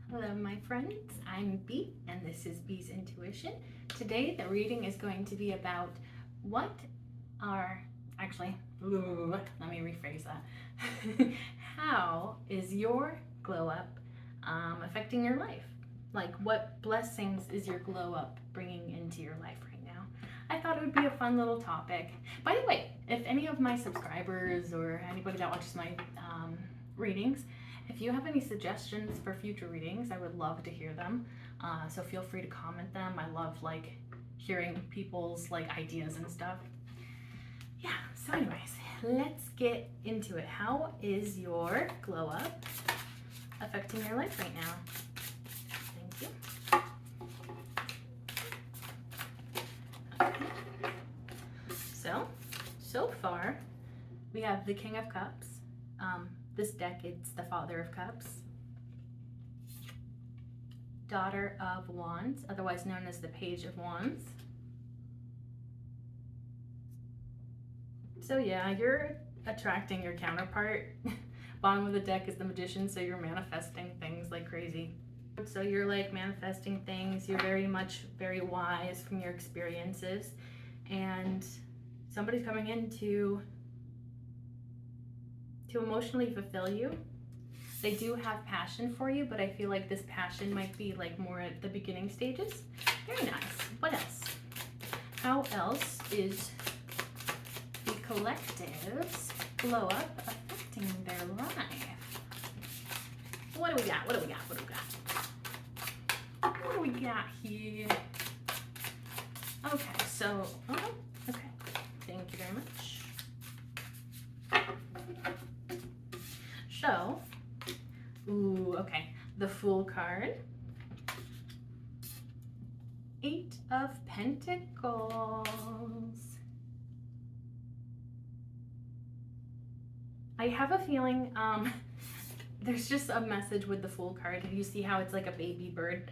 Hello my friends, I'm Bee and this is Bee's Intuition. Today the reading is going to be about what are, let me rephrase that. How is your glow up affecting your life? Like what blessings is your glow up bringing into your life right now? I thought it would be a fun little topic. By the way, if any of my subscribers or anybody that watches my readings, if you have any suggestions for future readings, I would love to hear them. So feel free to comment them. I love hearing people's ideas and stuff. Yeah, so anyways, let's get into it. How is your glow up affecting your life right now? Thank you. Okay. So far, we have the King of Cups. This deck, it's the Father of Cups. Daughter of Wands, otherwise known as the Page of Wands. So yeah, you're attracting your counterpart. Bottom of the deck is the Magician, so you're manifesting things like crazy. So you're manifesting things, you're very wise from your experiences, and somebody's coming in to emotionally fulfill you. They do have passion for you, but I feel like this passion might be more at the beginning stages. Very nice. What else? How else is the collective's glow up affecting their life? What do we got? What do we got here? Okay, so, okay. Thank you very much. So, okay, the Fool card. 8 of Pentacles. I have a feeling there's just a message with the Fool card. You see how it's like a baby bird.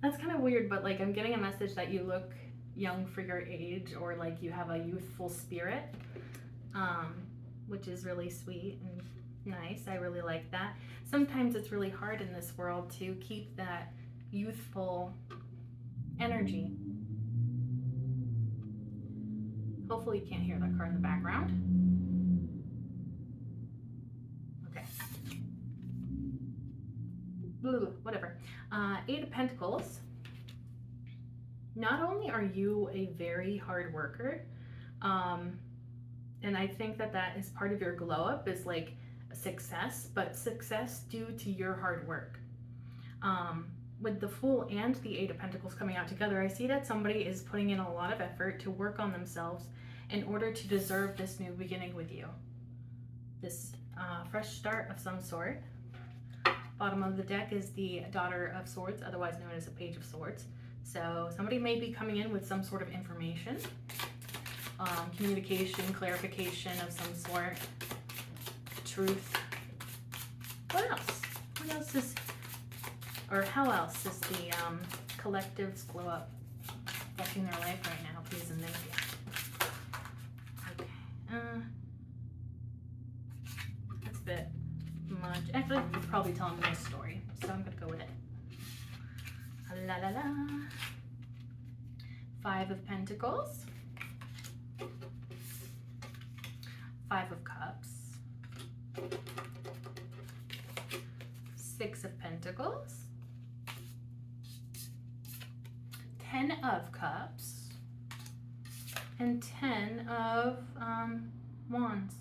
That's kind of weird, but I'm getting a message that you look young for your age, or you have a youthful spirit. Which is really sweet and nice. I really like that. Sometimes it's really hard in this world to keep that youthful energy. Hopefully you can't hear that car in the background. Okay. Whatever. 8 of Pentacles. Not only are you a very hard worker, and I think that is part of your glow up, is success, but success due to your hard work. With the Fool and the 8 of Pentacles coming out together, I see that somebody is putting in a lot of effort to work on themselves in order to deserve this new beginning with you. This fresh start of some sort. Bottom of the deck is the Daughter of Swords, otherwise known as the Page of Swords. So somebody may be coming in with some sort of information. Communication, clarification of some sort, truth. What else? What else is, or how else is the collective's glow up affecting their life right now? Please and thank you. Okay. That's a bit much. Actually, it's probably telling me a story, so I'm gonna go with it. La la la. 5 of Pentacles. 5 of Cups. 6 of Pentacles. 10 of Cups. And 10 of Wands.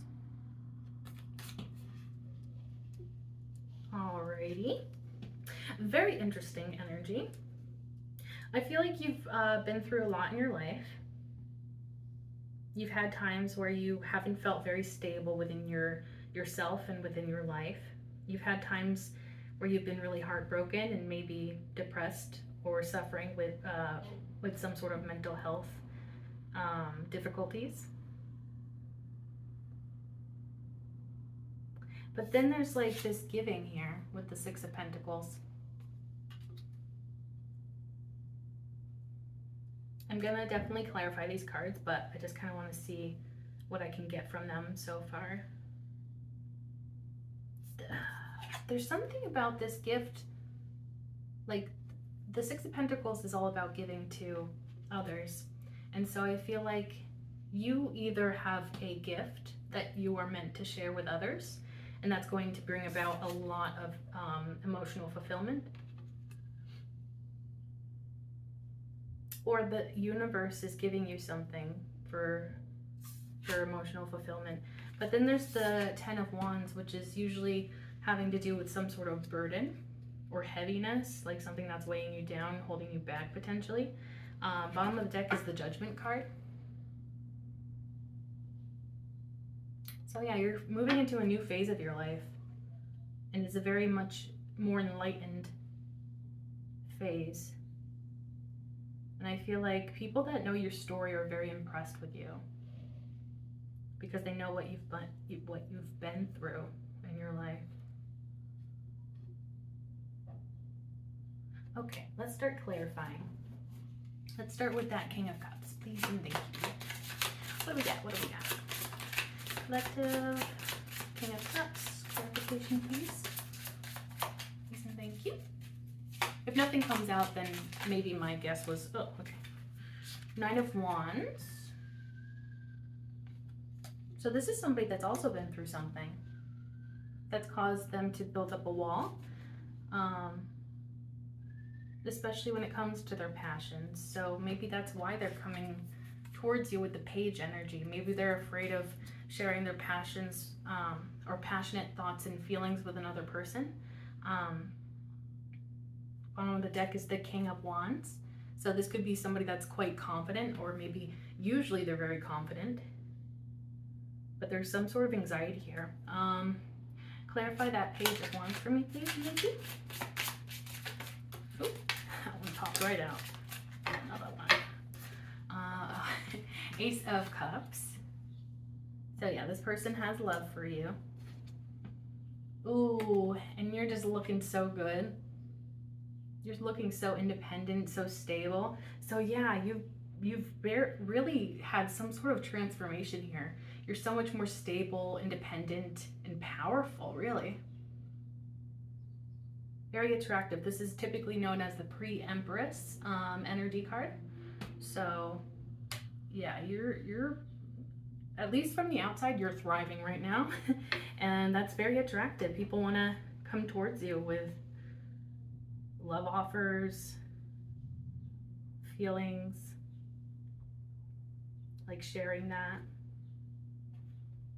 Alrighty. Very interesting energy. I feel like you've been through a lot in your life. You've had times where you haven't felt very stable within yourself and within your life. You've had times where you've been really heartbroken and maybe depressed or suffering with some sort of mental health difficulties. But then there's this giving here with the 6 of Pentacles. I'm gonna definitely clarify these cards, but I just kind of want to see what I can get from them so far. there's something about this gift, like the Six of Pentacles is all about giving to others. And so I feel like you either have a gift that you are meant to share with others, and that's going to bring about a lot of emotional fulfillment. Or the universe is giving you something for emotional fulfillment. But then there's the Ten of Wands, which is usually having to do with some sort of burden or heaviness, like something that's weighing you down, holding you back potentially. Bottom of the deck is the Judgment card. So yeah, you're moving into a new phase of your life, and it's a very much more enlightened phase. And I feel like people that know your story are very impressed with you because they know what you've been through in your life. Okay, let's start clarifying. Let's start with that King of Cups, please and thank you. What do we got? What do we got? Collective, King of Cups, clarification, please. Please and thank you. If nothing comes out, then maybe my guess was, oh, okay. Nine of Wands. So this is somebody that's also been through something that's caused them to build up a wall, especially when it comes to their passions. So maybe that's why they're coming towards you with the Page energy. Maybe they're afraid of sharing their passions or passionate thoughts and feelings with another person. Bottom of the deck is the King of Wands. So this could be somebody that's quite confident, or maybe usually they're very confident, but there's some sort of anxiety here. Clarify that Page of Wands for me, please. Thank you. Oh, that one popped right out. Another one. Ace of Cups. So yeah, this person has love for you. Ooh, and you're just looking so good. You're looking so independent, so stable. So yeah, you've really had some sort of transformation here. You're so much more stable, independent, and powerful, really. Very attractive. This is typically known as the Pre-Empress energy card. So yeah, you're at least from the outside, you're thriving right now. And that's very attractive. People want to come towards you with love offers, feelings, like sharing that.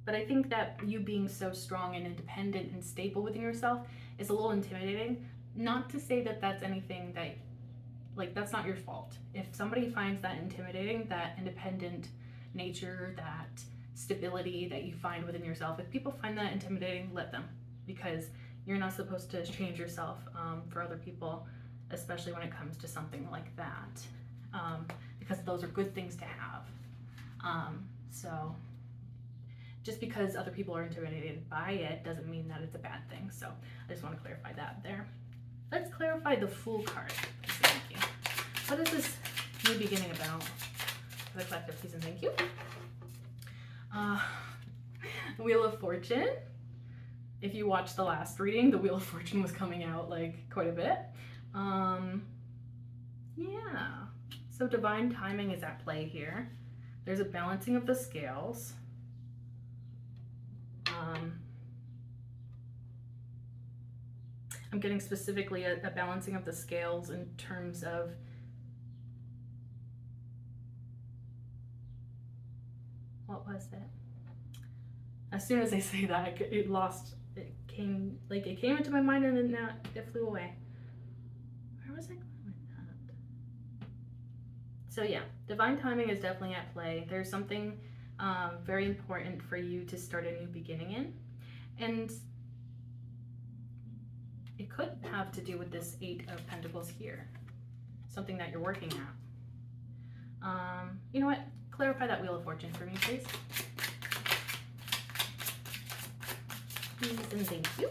But I think that you being so strong and independent and stable within yourself is a little intimidating. Not to say that that's anything that, like, that's not your fault. If somebody finds that intimidating, that independent nature, that stability that you find within yourself, if people find that intimidating, let them, because you're not supposed to change yourself for other people, especially when it comes to something like that, because those are good things to have. So just because other people are intimidated by it doesn't mean that it's a bad thing. So I just want to clarify that there. Let's clarify the Fool card. Thank you. What is this new beginning about? For the collective, please and thank you. Wheel of Fortune. If you watched the last reading, the Wheel of Fortune was coming out like quite a bit. Yeah. So divine timing is at play here. There's a balancing of the scales. I'm getting specifically a balancing of the scales in terms of what was it? As soon as I say that, it came into my mind and then now it flew away. Where was I going with that? So yeah, divine timing is definitely at play. There's something very important for you to start a new beginning in. And it could have to do with this Eight of Pentacles here. Something that you're working at. You know what? Clarify that Wheel of Fortune for me, please. Please and thank you.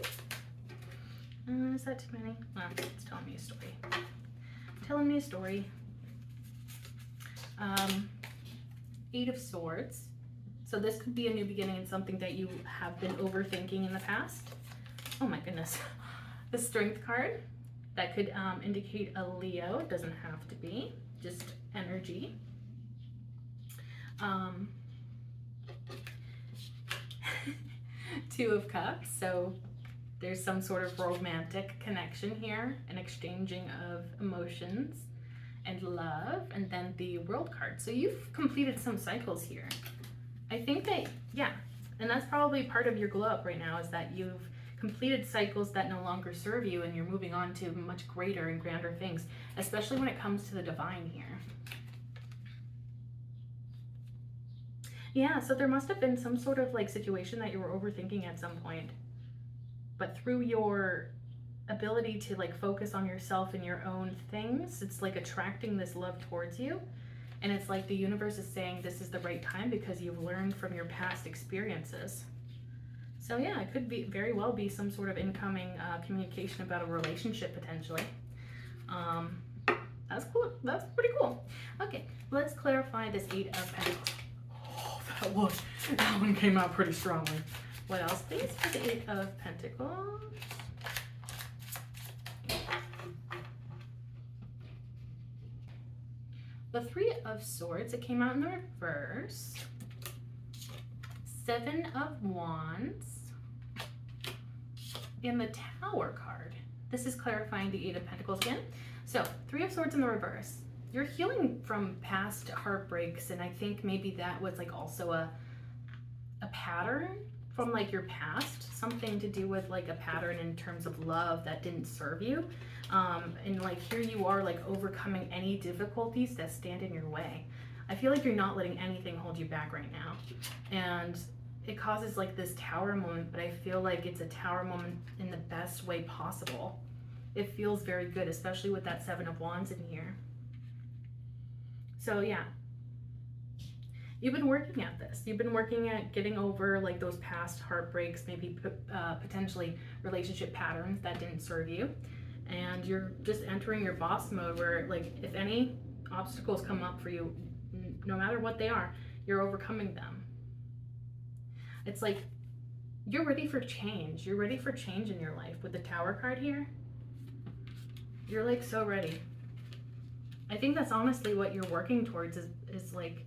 Is that too many? No, it's telling me a story. Telling me a story. Eight of Swords. So this could be a new beginning in something that you have been overthinking in the past. Oh my goodness. The Strength card, that could indicate a Leo. It doesn't have to be, just energy. Two of Cups, so there's some sort of romantic connection here, an exchanging of emotions and love. And then the World card, so you've completed some cycles here. I think that, yeah, and that's probably part of your glow up right now, is that you've completed cycles that no longer serve you and you're moving on to much greater and grander things, especially when it comes to the divine here. Yeah, so there must have been some sort of like situation that you were overthinking at some point, but through your ability to like focus on yourself and your own things, it's like attracting this love towards you. And it's like the universe is saying this is the right time because you've learned from your past experiences. So yeah, it could be very well be some sort of incoming communication about a relationship potentially. That's cool. That's pretty cool. Okay, let's clarify this 8 of Pentacles. Oh, that one came out pretty strongly. What else, please, for the 8 of Pentacles? The 3 of Swords, it came out in the reverse. 7 of Wands. And the Tower card. This is clarifying the 8 of Pentacles again. So, 3 of Swords in the reverse. You're healing from past heartbreaks, and I think maybe that was like also a pattern from like your past, something to do with like a pattern in terms of love that didn't serve you. And like here you are like overcoming any difficulties that stand in your way. I feel like you're not letting anything hold you back right now. And it causes like this tower moment, but I feel like it's a tower moment in the best way possible. It feels very good, especially with that 7 of Wands in here. So yeah, you've been working at this. You've been working at getting over like those past heartbreaks, maybe potentially relationship patterns that didn't serve you. And you're just entering your boss mode where like if any obstacles come up for you, no matter what they are, you're overcoming them. It's like you're ready for change. You're ready for change in your life. With the Tower card here, you're like so ready. I think that's honestly what you're working towards is like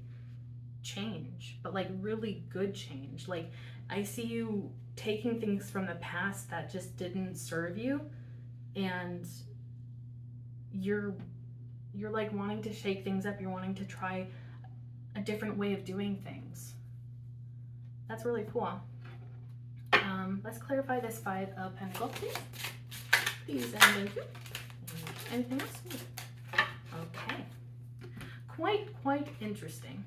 change, but like really good change. Like I see you taking things from the past that just didn't serve you, and you're like wanting to shake things up. You're wanting to try a different way of doing things. That's really cool. Let's clarify this 5 of Pentacles, please. Please and thank you. Anything else? Okay. Quite interesting.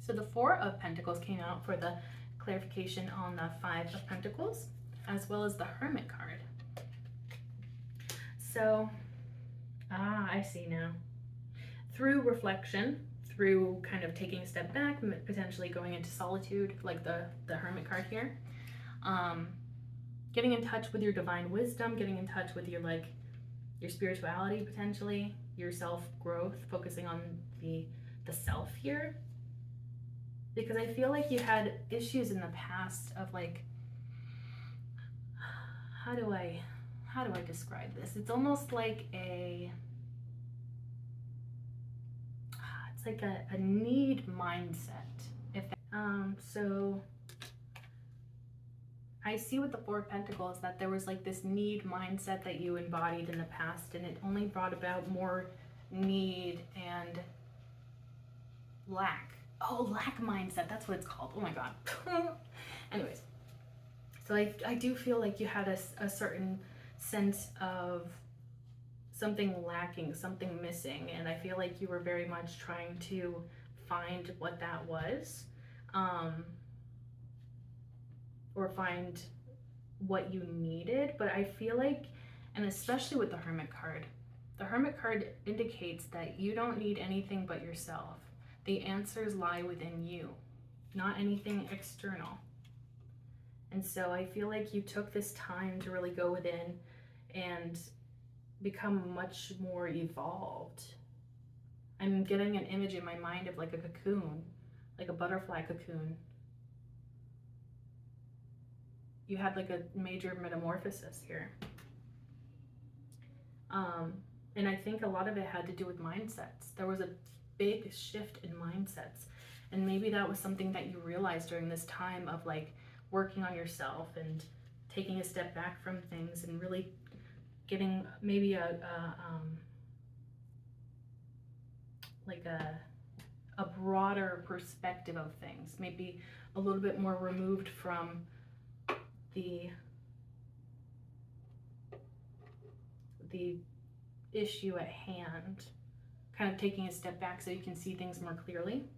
So the 4 of Pentacles came out for the clarification on the 5 of Pentacles, as well as the Hermit card. So, I see now. Through reflection, through kind of taking a step back, potentially going into solitude, like the Hermit card here, getting in touch with your divine wisdom, getting in touch with your like your spirituality, potentially your self-growth, focusing on the self here. Because I feel like you had issues in the past of like, how do I describe this? It's almost like it's like a need mindset. So I see with the 4 of Pentacles that there was like this need mindset that you embodied in the past, and it only brought about more need and lack. Oh, lack mindset, that's what it's called. Oh my god. Anyways, so I do feel like you had a certain sense of something lacking, something missing, and I feel like you were very much trying to find what that was, or find what you needed. But I feel like, and especially with the Hermit card indicates that you don't need anything but yourself. The answers lie within you, not anything external. And so I feel like you took this time to really go within and become much more evolved. I'm getting an image in my mind of like a cocoon, like a butterfly cocoon. You had like a major metamorphosis here. And I think a lot of it had to do with mindsets. There was a big shift in mindsets. And maybe that was something that you realized during this time of like working on yourself and taking a step back from things and really getting maybe a broader perspective of things, maybe a little bit more removed from the issue at hand, kind of taking a step back so you can see things more clearly.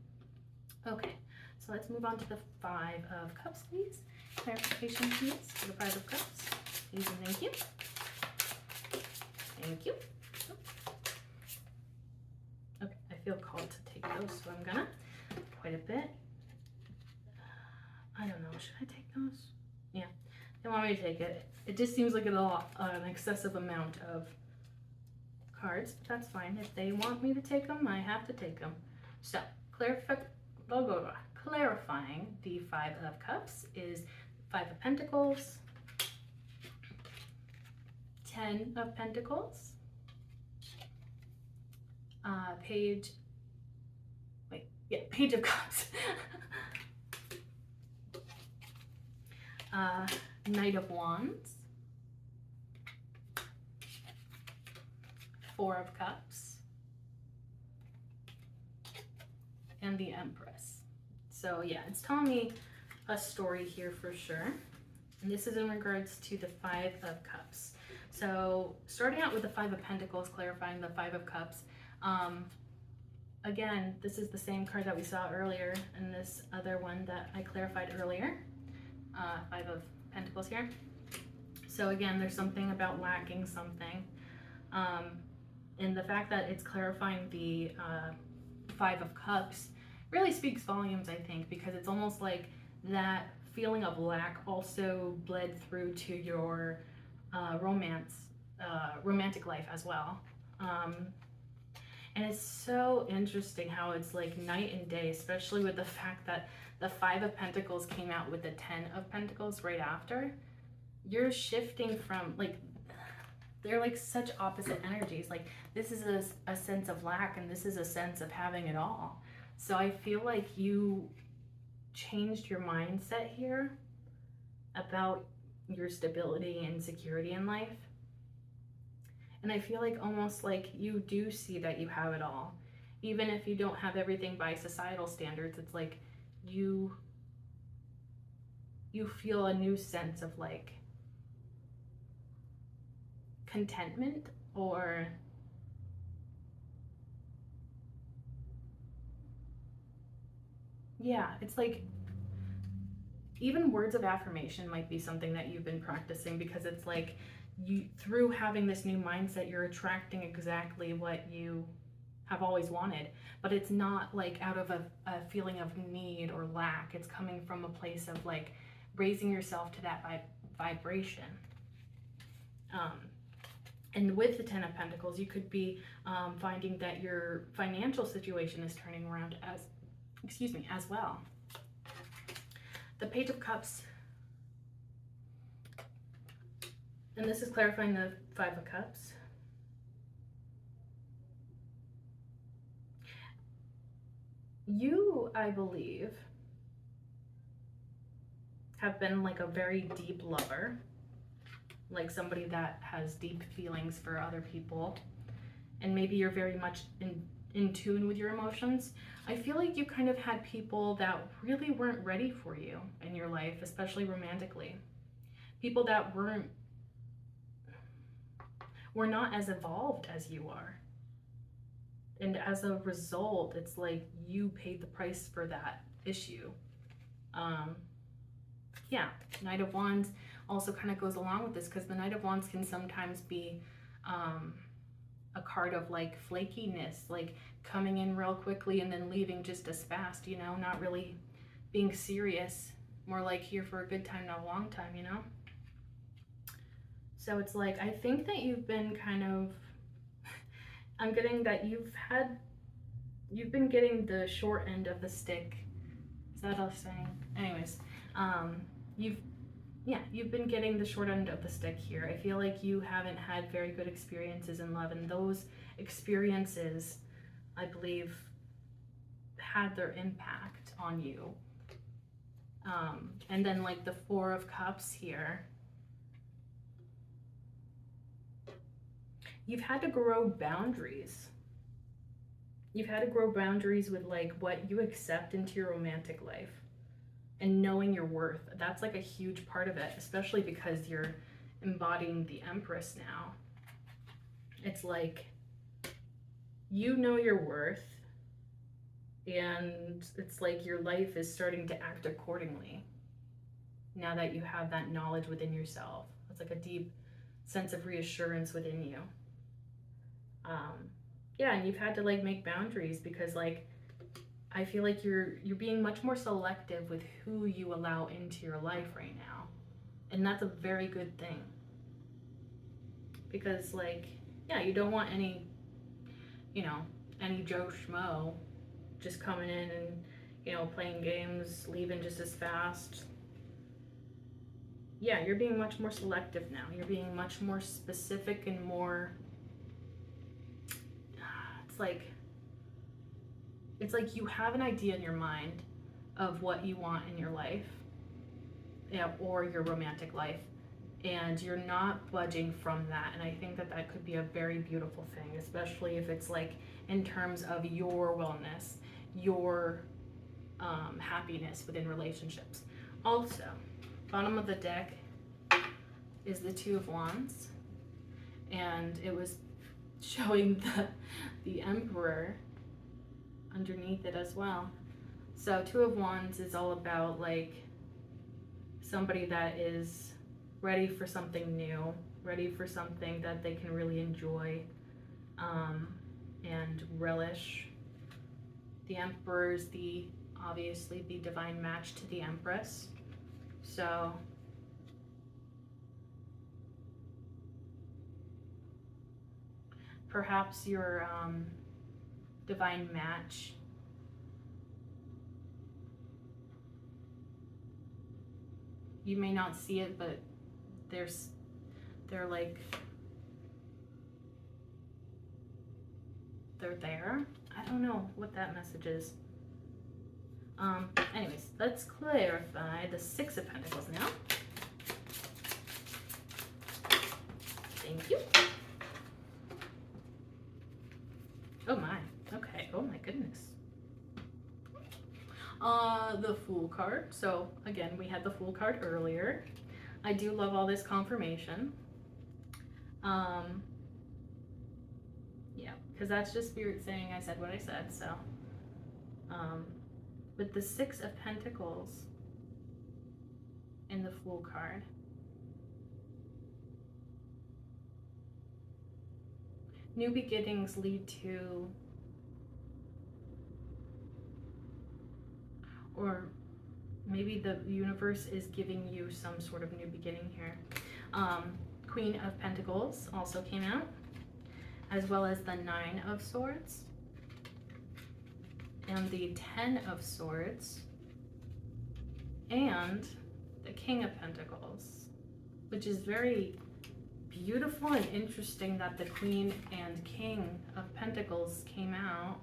Okay, so let's move on to the Five of Cups, please. Clarification, please, for the Five of Cups. Please and thank you. Thank you. Okay, I feel called to take those, so I'm gonna. Quite a bit. I don't know, should I take those? Yeah, they want me to take it. It just seems like an excessive amount of cards, but that's fine. If they want me to take them, I have to take them. So, clarifying the Five of Cups is Five of Pentacles, 10 of Pentacles, Page of Cups, Knight of Wands, Four of Cups, and the Empress. So yeah, it's telling me a story here for sure. And this is in regards to the Five of Cups. So starting out with the Five of Pentacles, clarifying the Five of Cups. Again, this is the same card that we saw earlier and this other one that I clarified earlier. Five of Pentacles here. So again, there's something about lacking something. And the fact that it's clarifying the Five of Cups really speaks volumes, I think, because it's almost like that feeling of lack also bled through to your romantic life as well. And it's so interesting how it's like night and day, especially with the fact that the Five of Pentacles came out with the 10 of Pentacles right after. You're shifting from, like, they're like such opposite energies. Like, this is a sense of lack and this is a sense of having it all. So I feel like you changed your mindset here about your stability and security in life. And I feel like almost like you do see that you have it all. Even if you don't have everything by societal standards, it's like you feel a new sense of like contentment, or yeah, it's like even words of affirmation might be something that you've been practicing, because it's like you, through having this new mindset, you're attracting exactly what you have always wanted, but it's not like out of a feeling of need or lack. It's coming from a place of like raising yourself to that vibration. And with the 10 of Pentacles, you could be finding that your financial situation is turning around as well. The Page of Cups, and this is clarifying the Five of Cups. You, I believe, have been like a very deep lover, like somebody that has deep feelings for other people, and maybe you're very much in tune with your emotions. I feel like you kind of had people that really weren't ready for you in your life, especially romantically. People that were not as evolved as you are. And as a result, it's like you paid the price for that issue. Yeah, Knight of Wands also kind of goes along with this, because the Knight of Wands can sometimes be a card of like flakiness, like coming in real quickly and then leaving just as fast, you know, not really being serious, more like here for a good time, not a long time, you know? So it's like, I think that you've been kind of, I'm getting that you've been getting the short end of the stick. Is that what I was saying? Anyways, yeah, you've been getting the short end of the stick here. I feel like you haven't had very good experiences in love, and those experiences, I believe, had their impact on you. And then like the Four of Cups here, you've had to grow boundaries. You've had to grow boundaries with like what you accept into your romantic life and knowing your worth. That's like a huge part of it, especially because you're embodying the Empress now. It's like you know your worth, and it's like your life is starting to act accordingly now that you have that knowledge within yourself. It's like a deep sense of reassurance within you. Yeah, and you've had to like make boundaries because like I feel like you're being much more selective with who you allow into your life right now. And that's a very good thing. Because like, yeah, you don't want any, you know, any Joe Schmo just coming in and, you know, playing games, leaving just as fast. Yeah, you're being much more selective now. You're being much more specific and more, it's like you have an idea in your mind of what you want in your life, yeah, or your romantic life, and you're not budging from that. And I think that that could be a very beautiful thing, especially if it's like in terms of your wellness, your happiness within relationships. Also, bottom of the deck is the Two of Wands, and it was showing the Emperor underneath it as well. So Two of Wands is all about like somebody that is ready for something new, ready for something that they can really enjoy and relish. The Emperor is obviously the divine match to the Empress. So perhaps your divine match you may not see it, but they're like they're there. I don't know what that message is. Anyways, let's clarify the Six of Pentacles now. Thank you. Oh my. Okay. Oh my goodness. The Fool card. So again, we had the Fool card earlier. I do love all this confirmation. Yeah, because that's just Spirit saying I said what I said. So, with the Six of Pentacles in the Fool card, new beginnings lead to, or maybe the universe is giving you some sort of new beginning here. Queen of Pentacles also came out, as well as the Nine of Swords and the Ten of Swords and the King of Pentacles, which is very beautiful and interesting that the Queen and King of Pentacles came out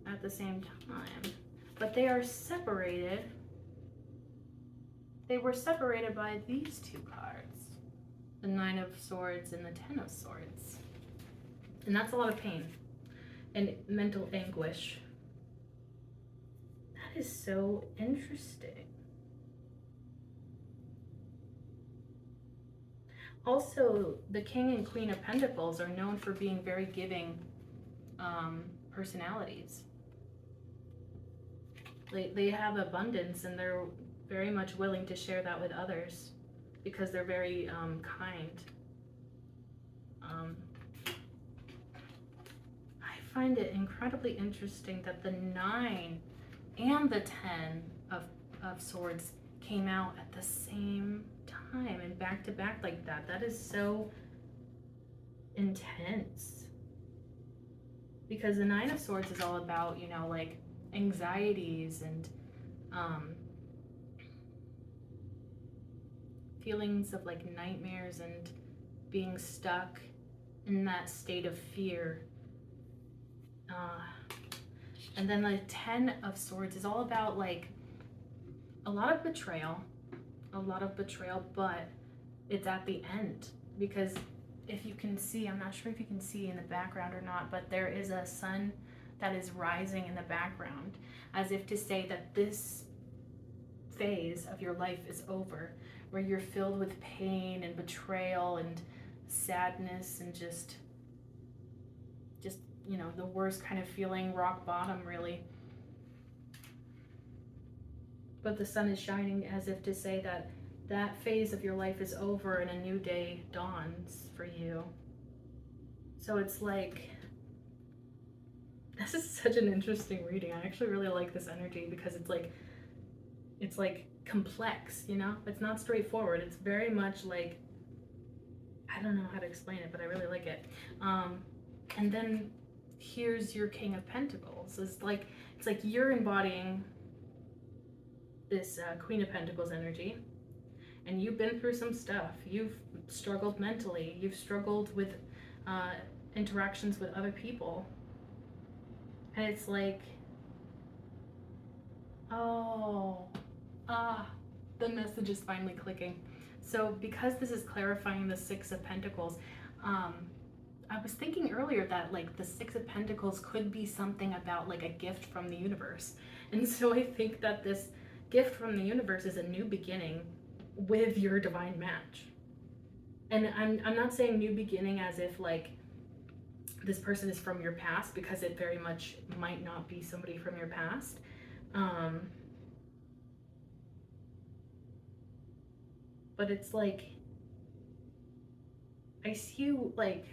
at the same time, but they are separated. They were separated by these two cards, the Nine of Swords and the Ten of Swords, and that's a lot of pain and mental anguish. That is so interesting. Also, the King and Queen of Pentacles are known for being very giving personalities. They have abundance, and they're very much willing to share that with others because they're very kind. I find it incredibly interesting that the 9 and the 10 of Swords came out at the same time and back to back like that. That is so intense, because the Nine of Swords is all about, you know, like anxieties and feelings of like nightmares and being stuck in that state of fear. And then the 10 of Swords is all about like a lot of betrayal, but it's at the end, because if you can see, I'm not sure if you can see in the background or not, but there is a sun that is rising in the background, as if to say that this phase of your life is over, where you're filled with pain and betrayal and sadness and just you know, the worst kind of feeling, rock bottom really. But the sun is shining as if to say that that phase of your life is over and a new day dawns for you. So it's like, this is such an interesting reading. I actually really like this energy because it's like complex, you know? It's not straightforward. It's very much like, I don't know how to explain it, but I really like it. And then here's your King of Pentacles. It's like you're embodying this Queen of Pentacles energy, and you've been through some stuff. You've struggled mentally. You've struggled with interactions with other people. And it's like, the message is finally clicking. So because this is clarifying the Six of Pentacles, I was thinking earlier that like the Six of Pentacles could be something about like a gift from the universe. And so I think that this gift from the universe is a new beginning with your divine match. And I'm not saying new beginning as if like this person is from your past, because it very much might not be somebody from your past. But it's like, I see you like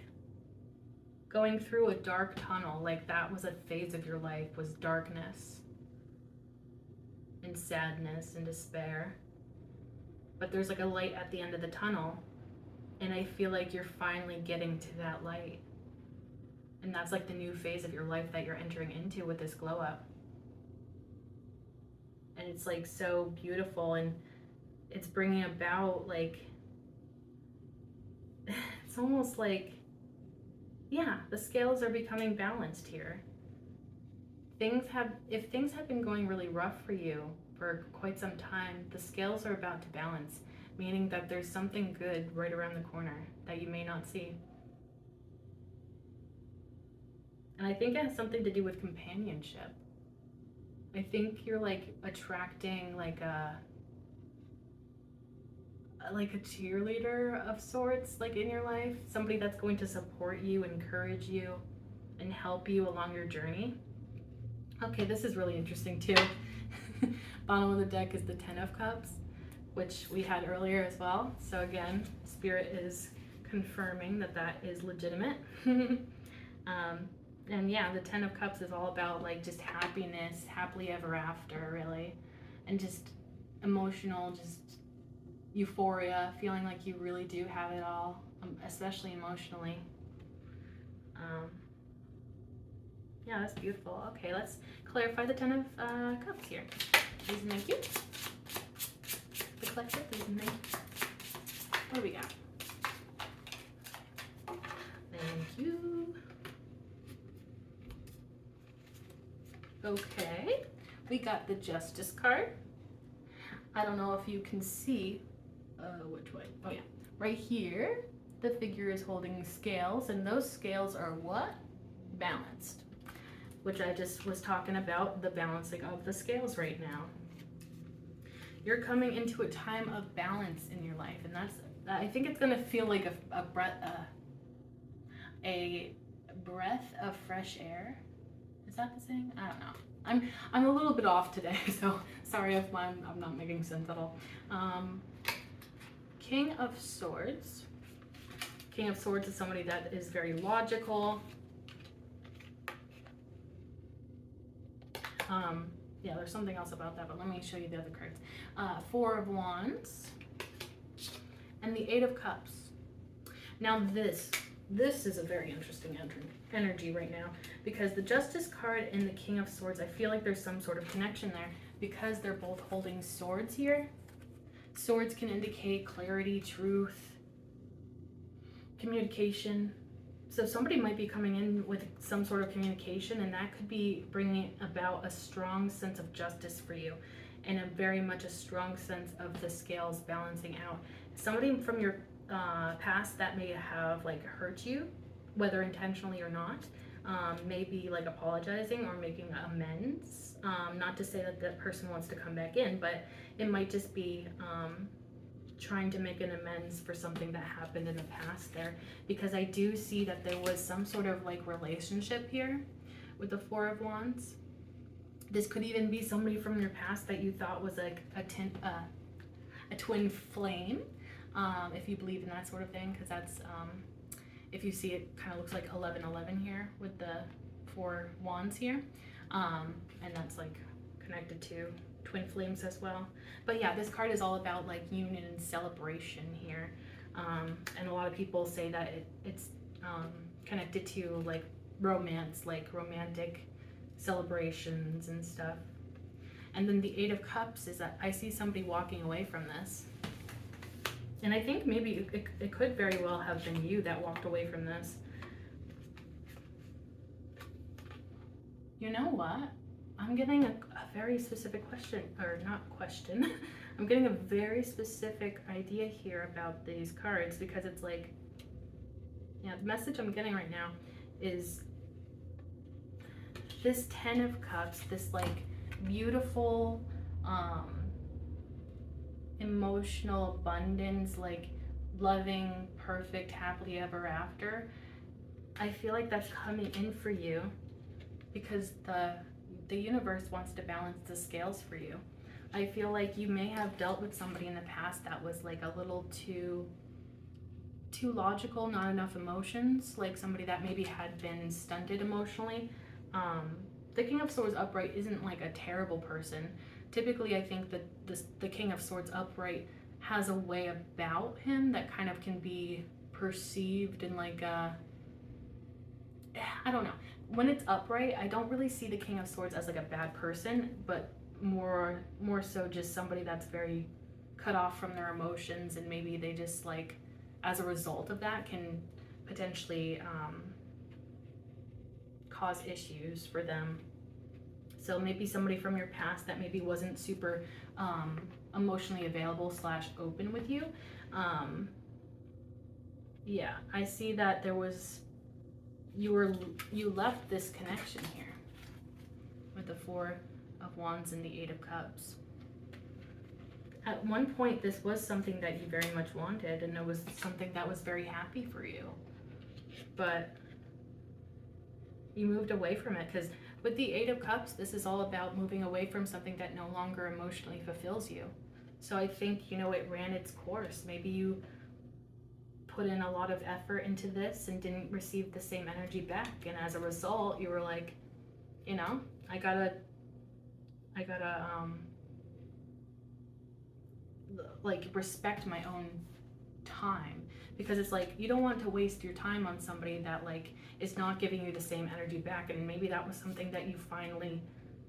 going through a dark tunnel, like that was a phase of your life, was darkness and sadness and despair. But there's like a light at the end of the tunnel, and I feel like you're finally getting to that light. And that's like the new phase of your life that you're entering into with this glow up. And it's like so beautiful, and it's bringing about like, it's almost like, yeah, the scales are becoming balanced here. If things have been going really rough for you for quite some time, the scales are about to balance, meaning that there's something good right around the corner that you may not see. And I think it has something to do with companionship. I think you're like attracting like a cheerleader of sorts, like in your life, somebody that's going to support you, encourage you, and help you along your journey. Okay, this is really interesting too. Bottom of the deck is the Ten of Cups, which we had earlier as well. So again, Spirit is confirming that that is legitimate. And yeah, the Ten of Cups is all about like just happiness, happily ever after, really, and just emotional, just euphoria, feeling like you really do have it all, especially emotionally. Yeah, that's beautiful. Okay, let's clarify the Ten of Cups here. Please and thank you. The collector, please and thank you. What do we got? Thank you. Okay, we got the Justice card. I don't know if you can see, which way? Oh yeah, right here, the figure is holding scales, and those scales are what? Balanced, which I just was talking about, the balancing of the scales right now. You're coming into a time of balance in your life, and that's, I think it's gonna feel like a breath of fresh air. Is that the saying? I don't know. I'm a little bit off today, so sorry if I'm not making sense at all. King of Swords. King of Swords is somebody that is very logical. Yeah, there's something else about that, but let me show you the other cards. Four of Wands and the Eight of Cups. Now this is a very interesting energy right now, because the Justice card and the King of Swords, I feel like there's some sort of connection there because they're both holding swords here. Swords can indicate clarity, truth, communication. So somebody might be coming in with some sort of communication, and that could be bringing about a strong sense of justice for you, and a very much a strong sense of the scales balancing out. Somebody from your past that may have like hurt you, whether intentionally or not, may be like apologizing or making amends. Not to say that the person wants to come back in, but it might just be trying to make an amends for something that happened in the past there, because I do see that there was some sort of like relationship here with the Four of Wands. This could even be somebody from your past that you thought was like a twin flame, if you believe in that sort of thing, because that's if you see it kind of looks like 1111 here with the Four Wands here, and that's like connected to twin flames as well. But yeah, this card is all about like union and celebration here, and a lot of people say that it's connected to like romance, like romantic celebrations and stuff. And then the Eight of Cups is that I see somebody walking away from this, and I think maybe it could very well have been you that walked away from this. You know what? I'm getting a very specific question, or not question. I'm getting a very specific idea here about these cards, because it's like, yeah, the message I'm getting right now is this Ten of Cups, this like beautiful, emotional abundance, like loving, perfect, happily ever after. I feel like that's coming in for you because the universe wants to balance the scales for you. I feel like you may have dealt with somebody in the past that was like a little too logical, not enough emotions, like somebody that maybe had been stunted emotionally. The King of Swords upright isn't like a terrible person. Typically, I think that the King of Swords upright has a way about him that kind of can be perceived in like a, I don't know. When it's upright, I don't really see the King of Swords as like a bad person, but more so just somebody that's very cut off from their emotions, and maybe they just like, as a result of that, can potentially cause issues for them. So maybe somebody from your past that maybe wasn't super emotionally available / open with you. Yeah, I see that there was, you left this connection here with the Four of Wands and the Eight of Cups. At one point, this was something that you very much wanted, and it was something that was very happy for you, but you moved away from it, because with the Eight of Cups, this is all about moving away from something that no longer emotionally fulfills you. So I think, you know, it ran its course. Maybe you put in a lot of effort into this and didn't receive the same energy back, and as a result, you were like, you know, I gotta like respect my own time, because it's like you don't want to waste your time on somebody that like is not giving you the same energy back. And maybe that was something that you finally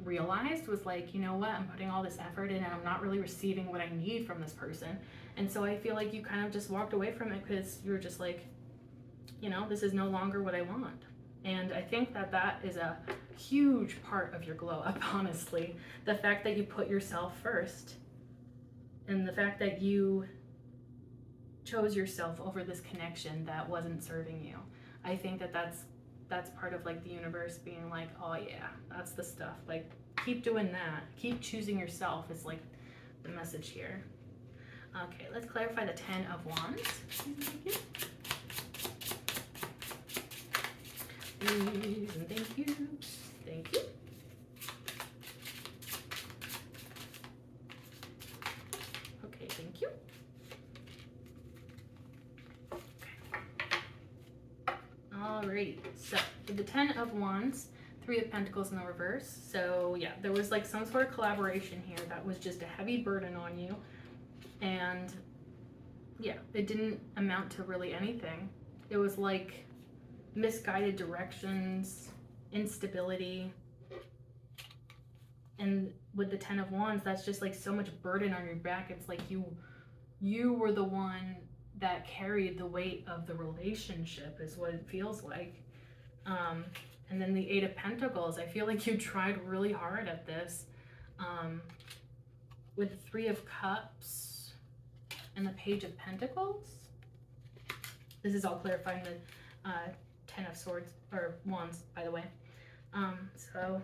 realized was like, you know what, I'm putting all this effort in and I'm not really receiving what I need from this person. And so I feel like you kind of just walked away from it because you were just like, you know, this is no longer what I want. And I think that that is a huge part of your glow up, honestly. The fact that you put yourself first, and the fact that you chose yourself over this connection that wasn't serving you. I think that that's part of like the universe being like, oh yeah, that's the stuff. Like, keep doing that. Keep choosing yourself is like the message here. Okay, let's clarify the Ten of Wands. Thank you. Please and thank you. Thank you. Okay, thank you. Alrighty, so with the Ten of Wands, Three of Pentacles in the reverse. So yeah, there was like some sort of collaboration here that was just a heavy burden on you. And yeah, it didn't amount to really anything. It was like misguided directions, instability. And with the Ten of Wands, that's just like so much burden on your back. It's like you you were the one that carried the weight of the relationship, is what it feels like. And then the Eight of Pentacles, I feel like you tried really hard at this. With the Three of Cups and the Page of Pentacles. This is all clarifying the Ten of Swords, or Wands, by the way. So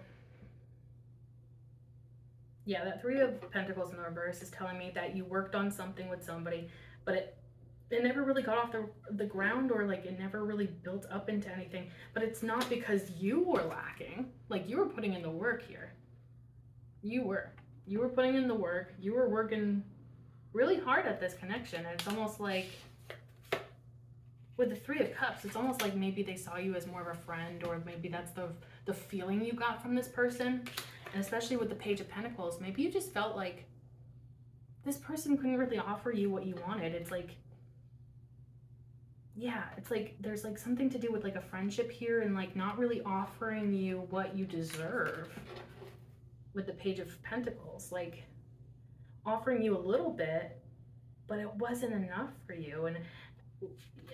yeah, that Three of Pentacles in the reverse is telling me that you worked on something with somebody, but it never really got off the ground, or like it never really built up into anything. But it's not because you were lacking. Like, you were putting in the work here. You were putting in the work. You were working really hard at this connection. And it's almost like with the Three of Cups, it's almost like maybe they saw you as more of a friend, or maybe that's the feeling you got from this person. And especially with the Page of Pentacles, maybe you just felt like this person couldn't really offer you what you wanted. It's like, yeah, it's like there's like something to do with like a friendship here, and like not really offering you what you deserve with the Page of Pentacles. Like offering you a little bit, but it wasn't enough for you. And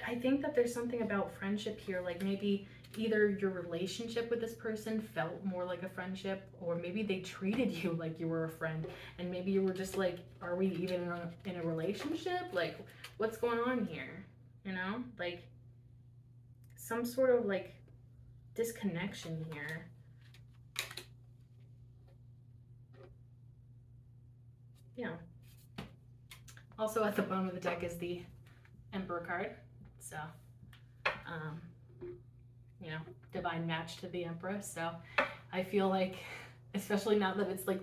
I think that there's something about friendship here, like maybe either your relationship with this person felt more like a friendship, or maybe they treated you like you were a friend, and maybe you were just like, are we even in a relationship? Like, what's going on here? You know, like some sort of like disconnection here. Yeah. Also at the bottom of the deck is the Emperor card. So, you know, divine match to the Empress. So I feel like, especially now that it's like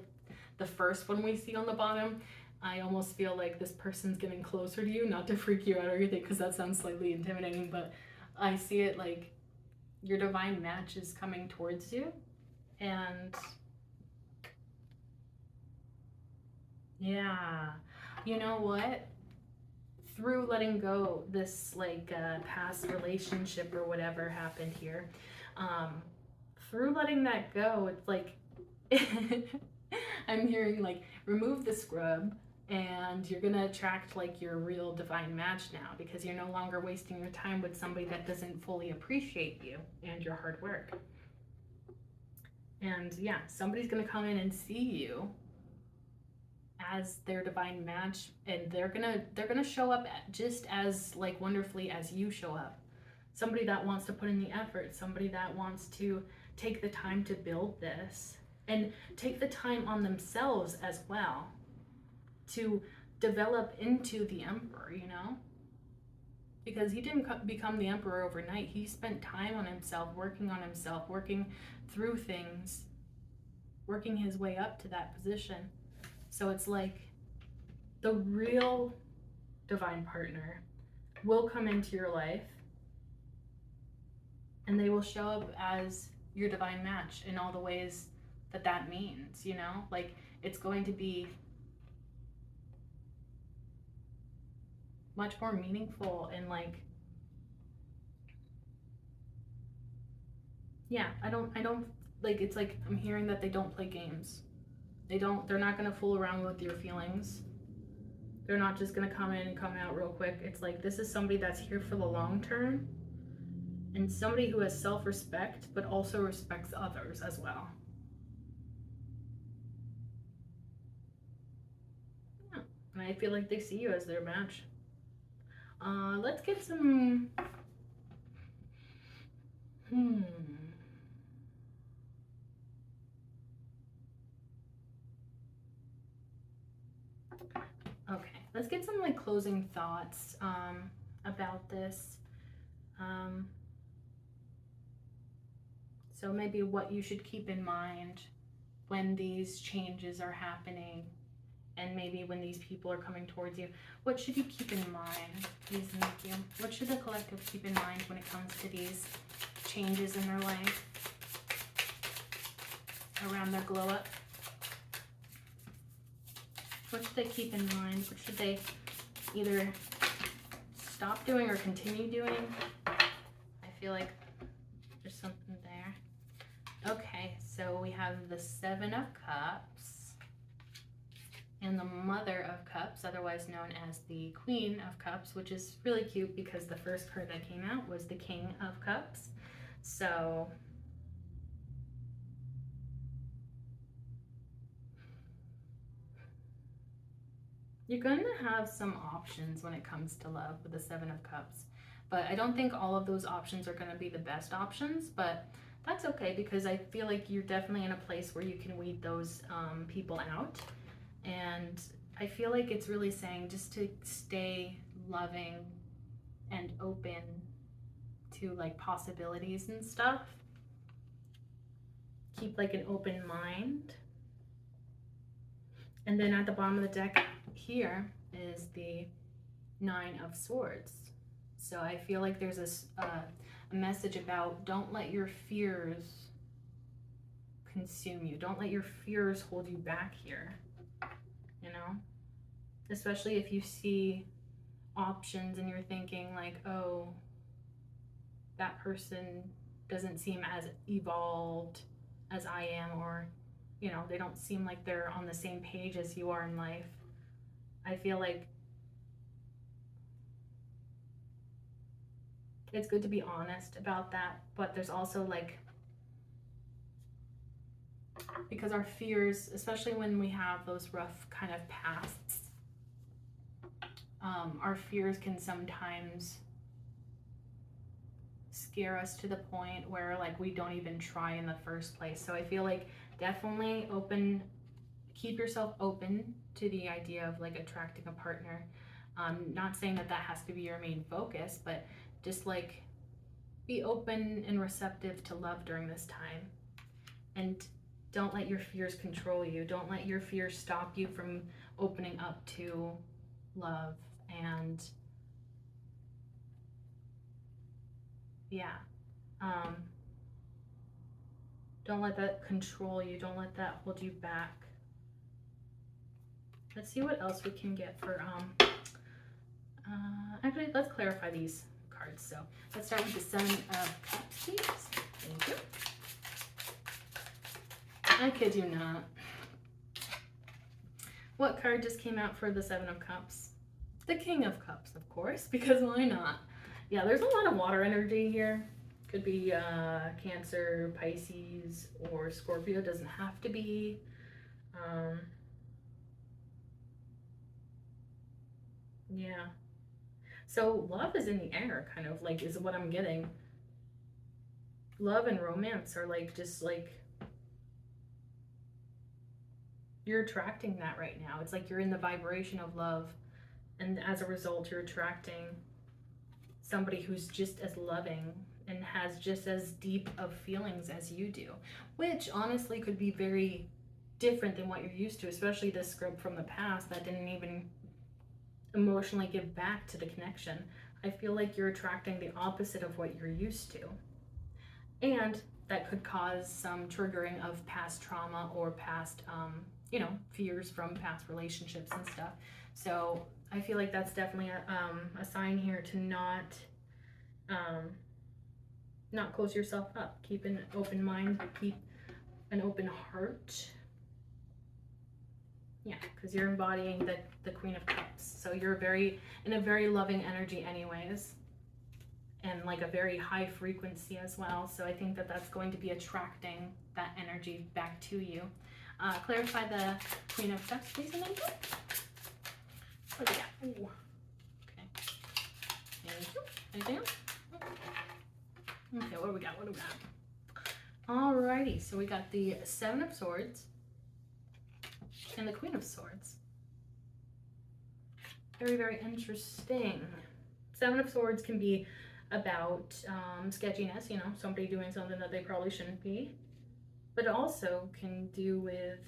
the first one we see on the bottom, I almost feel like this person's getting closer to you, not to freak you out or anything, because that sounds slightly intimidating, but I see it like your divine match is coming towards you. And yeah, you know what? Through letting go this like past relationship or whatever happened here, through letting that go, it's like I'm hearing like remove the scrub, and you're gonna attract like your real divine match now, because you're no longer wasting your time with somebody that doesn't fully appreciate you and your hard work. And yeah, somebody's gonna come in and see you as their divine match, and they're gonna show up just as like wonderfully as you show up. Somebody that wants to put in the effort, somebody that wants to take the time to build this and take the time on themselves as well to develop into the Emperor, you know? Because he didn't become the Emperor overnight. He spent time on himself, working on himself, working through things, working his way up to that position. So it's like the real divine partner will come into your life, and they will show up as your divine match in all the ways that that means, you know? Like, it's going to be much more meaningful, and like, yeah, I don't like, it's like I'm hearing that they don't play games. They're not gonna fool around with your feelings. They're not just gonna come in and come out real quick. It's like, this is somebody that's here for the long term, and somebody who has self-respect but also respects others as well. Yeah, and I feel like they see you as their match. Let's get some okay, let's get some like closing thoughts about this. So maybe what you should keep in mind when these changes are happening, and maybe when these people are coming towards you. What should you keep in mind? Please and thank you. What should the collective keep in mind when it comes to these changes in their life around their glow up? What should they keep in mind? What should they either stop doing or continue doing? I feel like there's something there. Okay, so we have the Seven of Cups, and the Mother of Cups, otherwise known as the Queen of Cups, which is really cute because the first card that came out was the King of Cups. So you're going to have some options when it comes to love with the Seven of Cups, but I don't think all of those options are going to be the best options, but that's okay because I feel like you're definitely in a place where you can weed those people out. And I feel like it's really saying just to stay loving and open to like possibilities and stuff. Keep like an open mind. And then at the bottom of the deck here is the Nine of Swords. So I feel like there's a message about don't let your fears consume you. Don't let your fears hold you back here, you know? Especially if you see options and you're thinking like, oh, that person doesn't seem as evolved as I am, or, you know, they don't seem like they're on the same page as you are in life. I feel like it's good to be honest about that, but there's also like, because our fears, especially when we have those rough kind of pasts, our fears can sometimes scare us to the point where like we don't even try in the first place. So I feel like definitely keep yourself open to the idea of like attracting a partner. Not saying that that has to be your main focus, but just like be open and receptive to love during this time. And don't let your fears control you. Don't let your fears stop you from opening up to love. And yeah, don't let that control you. Don't let that hold you back. Let's see what else we can get for actually, let's clarify these cards. So let's start with the Seven of Cups, please. Thank you. I kid you not. What card just came out for the Seven of Cups? The King of Cups, of course, because why not? Yeah, there's a lot of water energy here. Could be Cancer, Pisces, or Scorpio. Doesn't have to be. Yeah. So love is in the air, kind of like is what I'm getting. Love and romance are like just like you're attracting that right now. It's like you're in the vibration of love, and as a result you're attracting somebody who's just as loving and has just as deep of feelings as you do, which honestly could be very different than what you're used to, especially this script from the past that didn't even emotionally give back to the connection. I feel like you're attracting the opposite of what you're used to, and that could cause some triggering of past trauma or past fears from past relationships and stuff. So I feel like that's definitely a sign here to not close yourself up. Keep an open mind, keep an open heart. Yeah, because you're embodying the Queen of Cups. So you're in a very loving energy anyways, and like a very high frequency as well. So I think that that's going to be attracting that energy back to you. Clarify the Queen of Cups, please, and then go. What do we got? Ooh. Okay. Thank you. Anything else? Okay, what do we got? Alrighty, so we got the Seven of Swords and the Queen of Swords. Very, very interesting. Seven of Swords can be about sketchiness, somebody doing something that they probably shouldn't be. But it also can do with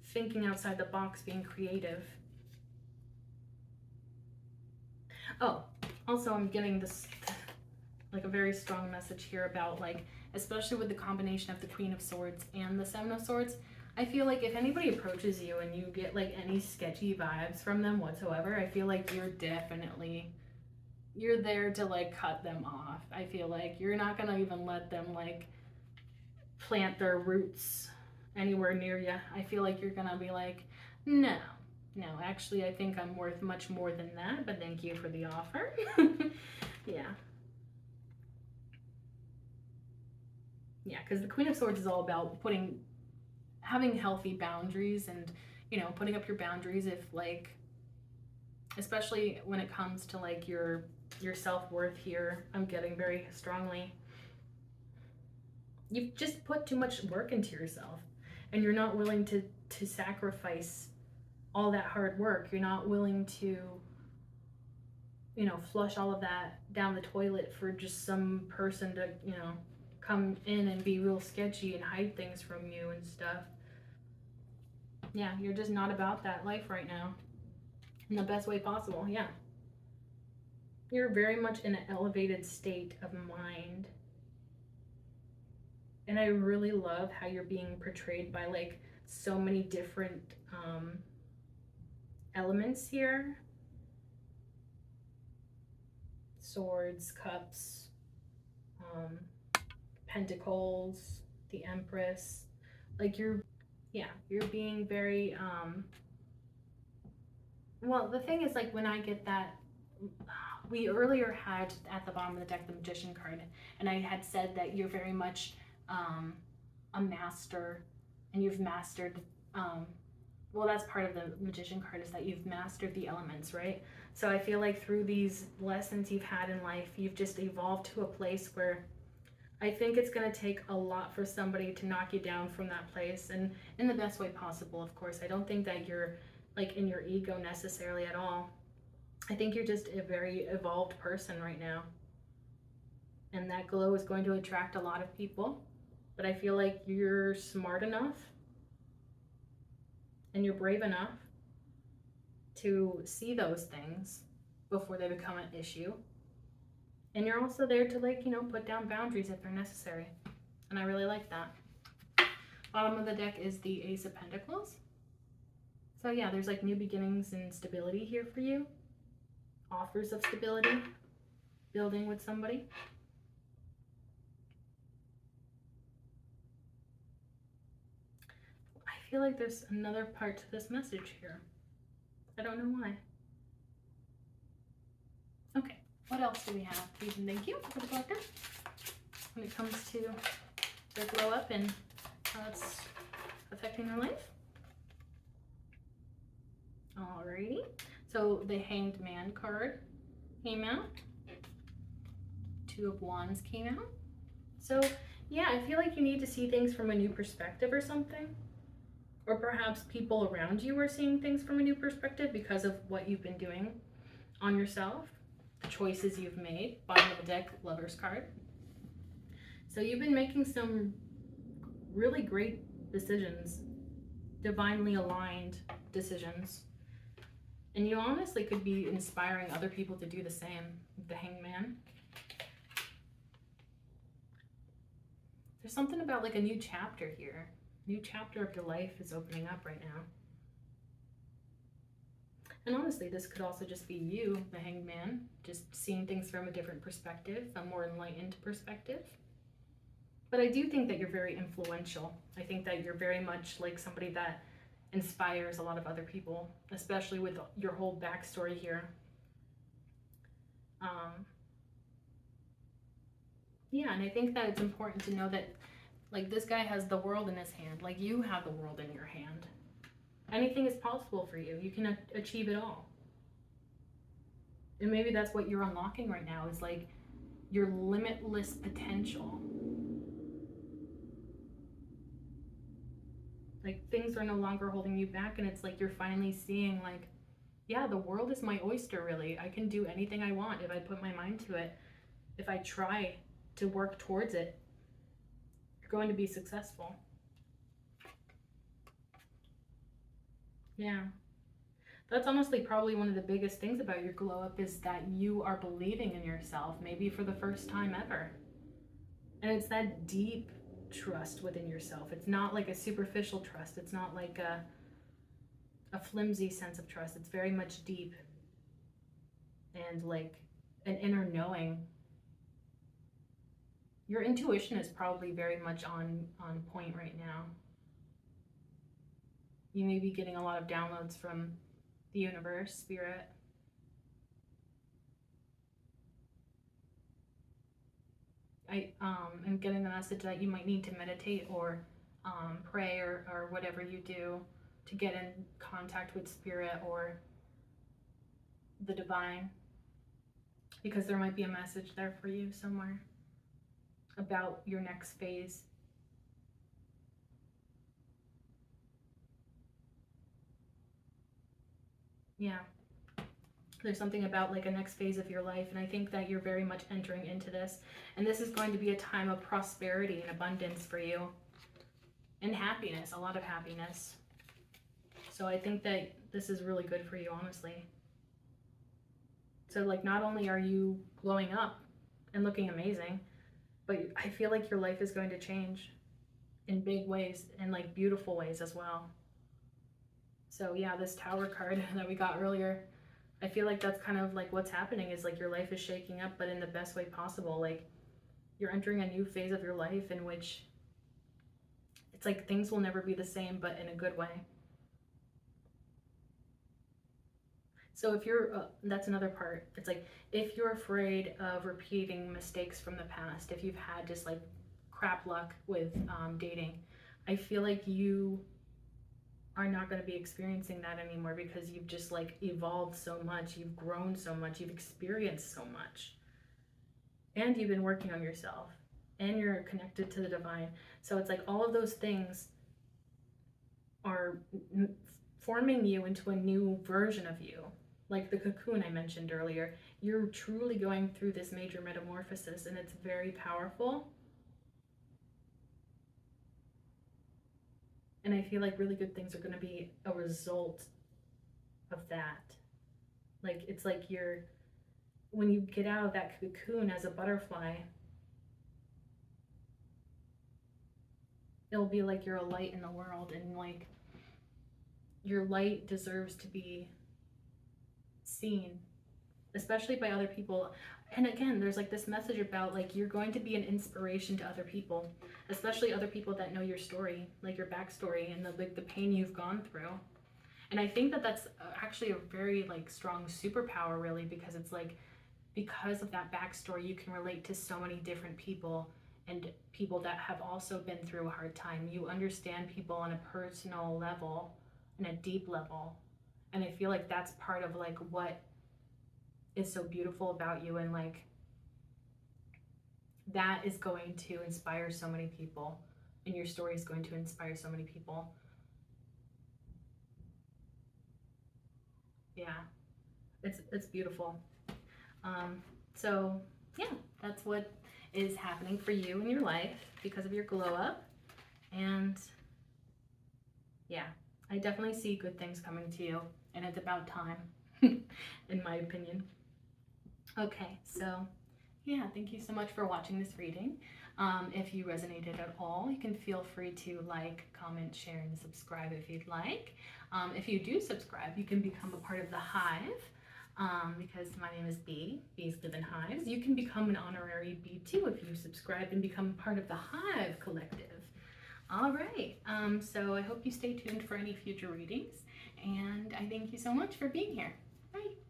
thinking outside the box, being creative. Oh, also I'm getting this, like a very strong message here about like, especially with the combination of the Queen of Swords and the Seven of Swords, I feel like if anybody approaches you and you get like any sketchy vibes from them whatsoever, I feel like you're there to like cut them off. I feel like you're not gonna even let them like plant their roots anywhere near you. I feel like you're gonna be like, no, No, actually, I think I'm worth much more than that, but thank you for the offer. Yeah. Yeah, because the Queen of Swords is all about having healthy boundaries and, you know, putting up your boundaries if, like, especially when it comes to, like, your self-worth here, I'm getting very strongly. You've just put too much work into yourself, and you're not willing to sacrifice all that hard work. You're not willing to, you know, flush all of that down the toilet for just some person to, you know, come in and be real sketchy and hide things from you and stuff. Yeah, you're just not about that life right now in the best way possible. Yeah. You're very much in an elevated state of mind. And I really love how you're being portrayed by, like, so many different elements here. Swords, cups, pentacles, the Empress. Like, you're being very, well, the thing is, like, when I get that, we earlier had at the bottom of the deck the Magician card, and I had said that you're very much a master, and you've mastered, well, that's part of the Magician card, is that you've mastered the elements, right? So I feel like through these lessons you've had in life, you've just evolved to a place where I think it's going to take a lot for somebody to knock you down from that place, and in the best way possible, of course. I don't think that you're, like, in your ego necessarily at all. I think you're just a very evolved person right now, and that glow is going to attract a lot of people, but I feel like you're smart enough and you're brave enough to see those things before they become an issue. And you're also there to, like, you know, put down boundaries if they're necessary. And I really like that. Bottom of the deck is the Ace of Pentacles. So yeah, there's, like, new beginnings and stability here for you. Offers of stability. Building with somebody. I feel like there's another part to this message here. I don't know why. Okay, what else do we have? Please and thank you for the collector. When it comes to their glow up and how it's affecting their life. Alrighty, so the Hanged Man card came out. Two of Wands came out. So yeah, I feel like you need to see things from a new perspective or something. Or perhaps people around you are seeing things from a new perspective because of what you've been doing on yourself, the choices you've made. Bottom of the deck, Lover's card. So you've been making some really great decisions, divinely aligned decisions. And you honestly could be inspiring other people to do the same. The Hanged Man. There's something about, like, a new chapter here. New chapter of your life is opening up right now. And honestly, this could also just be you, the Hanged Man, just seeing things from a different perspective, a more enlightened perspective. But I do think that you're very influential. I think that you're very much like somebody that inspires a lot of other people, especially with your whole backstory here. Yeah, and I think that it's important to know that, like, this guy has the world in his hand. Like, you have the world in your hand. Anything is possible for you. You can achieve it all. And maybe that's what you're unlocking right now, is, like, your limitless potential. Like, things are no longer holding you back, and it's like you're finally seeing, like, yeah, the world is my oyster, really. I can do anything I want if I put my mind to it. If I try to work towards it, you're going to be successful. Yeah. That's honestly probably one of the biggest things about your glow up, is that you are believing in yourself, maybe for the first time ever. And it's that deep trust within yourself. It's not like a superficial trust. It's not like a flimsy sense of trust. It's very much deep and like an inner knowing. Your intuition is probably very much on point right now. You may be getting a lot of downloads from the universe, spirit. I am getting the message that you might need to meditate or pray or whatever you do to get in contact with spirit or the divine, because there might be a message there for you somewhere about your next phase. Yeah. There's something about like a next phase of your life, and I think that you're very much entering into this, and this is going to be a time of prosperity and abundance for you, and happiness, a lot of happiness. So I think that this is really good for you, honestly. So like, not only are you glowing up and looking amazing, but I feel like your life is going to change in big ways and like beautiful ways as well. So yeah, this Tower card that we got earlier, I feel like that's kind of like what's happening, is like your life is shaking up, but in the best way possible. Like, you're entering a new phase of your life in which it's like things will never be the same, but in a good way. So if you're, that's another part. It's like, if you're afraid of repeating mistakes from the past, if you've had just like crap luck with dating, I feel like you are not going to be experiencing that anymore, because you've just like evolved so much, you've grown so much, you've experienced so much, and you've been working on yourself, and you're connected to the divine. So it's like all of those things are forming you into a new version of you. Like the cocoon I mentioned earlier, you're truly going through this major metamorphosis, and it's very powerful. And I feel like really good things are going to be a result of that. Like, it's like when you get out of that cocoon as a butterfly, it'll be like you're a light in the world, and like your light deserves to be seen, especially by other people. And again, there's like this message about like you're going to be an inspiration to other people, especially other people that know your story, like your backstory and the pain you've gone through. And I think that that's actually a very like strong superpower, really, because it's like, because of that backstory, you can relate to so many different people, and people that have also been through a hard time. You understand people on a personal level and a deep level. And I feel like that's part of like what is so beautiful about you, and like that is going to inspire so many people, and your story is going to inspire so many people. Yeah, it's beautiful. So yeah, that's what is happening for you in your life because of your glow up. And yeah, I definitely see good things coming to you, and it's about time, in my opinion. Okay, so yeah, thank you so much for watching this reading. If you resonated at all, you can feel free to like, comment, share, and subscribe if you'd like. If you do subscribe, you can become a part of the Hive, because my name is Bee. Bees live in hives. You can become an honorary bee too if you subscribe and become part of the Hive Collective. All right, so I hope you stay tuned for any future readings, and I thank you so much for being here. Bye.